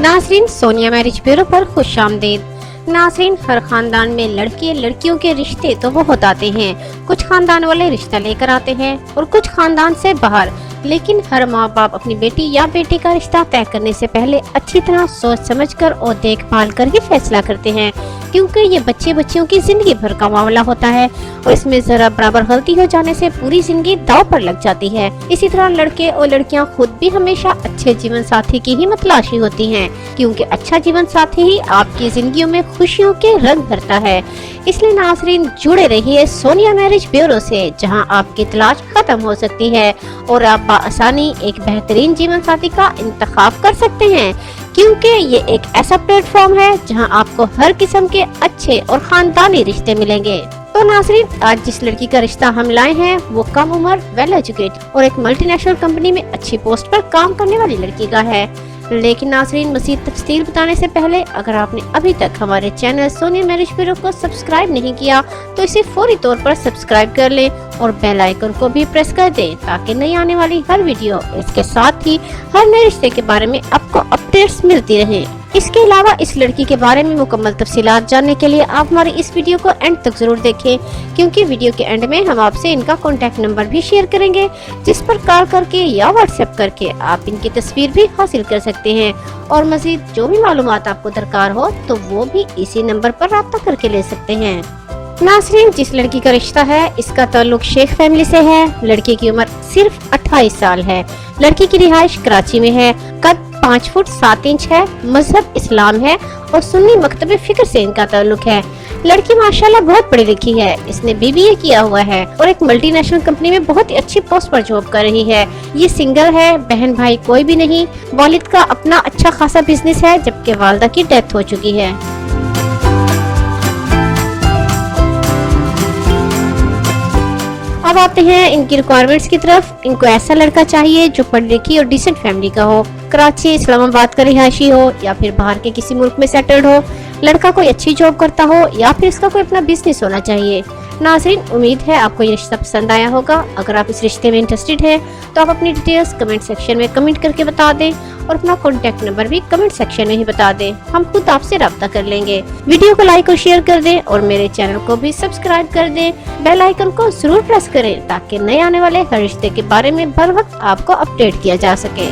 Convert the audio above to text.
नाज़रीन, Sonia marriage bureau पर खुश आमदीद। नाज़रीन, हर खानदान में लड़के लड़कियों के रिश्ते तो बहुत आते हैं। कुछ खानदान वाले रिश्ता लेकर आते हैं और कुछ खानदान से बाहर। लेकिन हर माँ बाप अपनी बेटी या बेटे का रिश्ता तय करने से पहले अच्छी तरह सोच समझकर और देखभाल कर ही फैसला करते हैं, क्योंकि ये बच्चे बच्चियों की जिंदगी भर का मामला होता है और इसमें जरा बराबर गलती हो जाने से पूरी जिंदगी दांव पर लग जाती है। इसी तरह लड़के और लड़कियां खुद भी हमेशा अच्छे जीवन साथी की ही तलाशी होती हैं, क्योंकि अच्छा जीवन साथी ही आपकी जिंदगियों में खुशियों के रंग भरता है। इसलिए नाज़रीन, जुड़े रहिए सोनिया मैरिज ब्यूरो से, जहां आपकी तलाश खत्म हो सकती है और आप आसानी एक बेहतरीन जीवन साथी का इंतखाब कर सकते हैं, क्योंकि ये एक ऐसा प्लेटफॉर्म है जहां आपको हर किस्म के अच्छे और खानदानी रिश्ते मिलेंगे। तो नाज़रीन, आज जिस लड़की का रिश्ता हम लाए हैं वो कम उम्र, वेल एजुकेटेड और एक मल्टीनेशनल कंपनी में अच्छी पोस्ट पर काम करने वाली लड़की का है। लेकिन नाज़रीन, मज़ीद तफसील बताने से पहले अगर आपने अभी तक हमारे चैनल सोनिया मैरिज ब्यूरो को सब्सक्राइब नहीं किया तो इसे फौरी तौर पर सब्सक्राइब कर लें और बेल आइकन को भी प्रेस कर दें, ताकि नई आने वाली हर वीडियो, इसके साथ ही हर नए रिश्ते के बारे में आपको अपडेट्स मिलती रहे। इसके अलावा इस लड़की के बारे में मुकम्मल तफसीलात जानने के लिए आप हमारी इस वीडियो को एंड तक जरूर देखें, क्योंकि वीडियो के एंड में हम आपसे इनका कॉन्टैक्ट नंबर भी शेयर करेंगे, जिस पर कॉल करके या व्हाट्सएप करके आप इनकी तस्वीर भी हासिल कर सकते हैं और मजीद जो भी मालूमात आपको दरकार हो तो वो भी इसी नंबर पर राब्ता करके ले सकते हैं। नाज़रीन, जिस लड़की का रिश्ता है इसका ताल्लुक शेख फैमिली से है। लड़की की उम्र सिर्फ 28 साल है। लड़की की रिहाइश कराची में है। कद 5 फुट 7 इंच है। मजहब इस्लाम है और सुन्नी मकतब फिक्र से इनका ताल्लुक है। लड़की माशाल्लाह बहुत पढ़ी लिखी है। इसने BBA किया हुआ है और एक मल्टीनेशनल कंपनी में बहुत ही अच्छी पोस्ट पर जॉब कर रही है। ये सिंगल है, बहन भाई कोई भी नहीं। वालिद का अपना अच्छा खासा बिजनेस है, जबकि वालिदा की डेथ हो चुकी है। अब आते हैं इनकी रिक्वायरमेंट्स की तरफ। इनको ऐसा लड़का चाहिए जो पढ़ी लिखी और डिसेंट फैमिली का हो, कराची इस्लामाबाद का रिहायशी हो या फिर बाहर के किसी मुल्क में सेटल्ड हो। लड़का कोई अच्छी जॉब करता हो या फिर इसका कोई अपना बिजनेस होना चाहिए। नाज़रीन, उम्मीद है आपको ये रिश्ता पसंद आया होगा। अगर आप इस रिश्ते में इंटरेस्टेड हैं तो आप अपनी डिटेल्स कमेंट सेक्शन में कमेंट करके बता दें और अपना कॉन्टैक्ट नंबर भी कमेंट सेक्शन में ही बता दें। हम खुद आपसे राब्ता कर लेंगे। वीडियो को लाइक और शेयर कर दें और मेरे चैनल को भी सब्सक्राइब कर दें। बेल आइकन को जरूर प्रेस करें ताकि नए आने वाले हर रिश्ते के बारे में बर वक्त आपको अपडेट किया जा सके।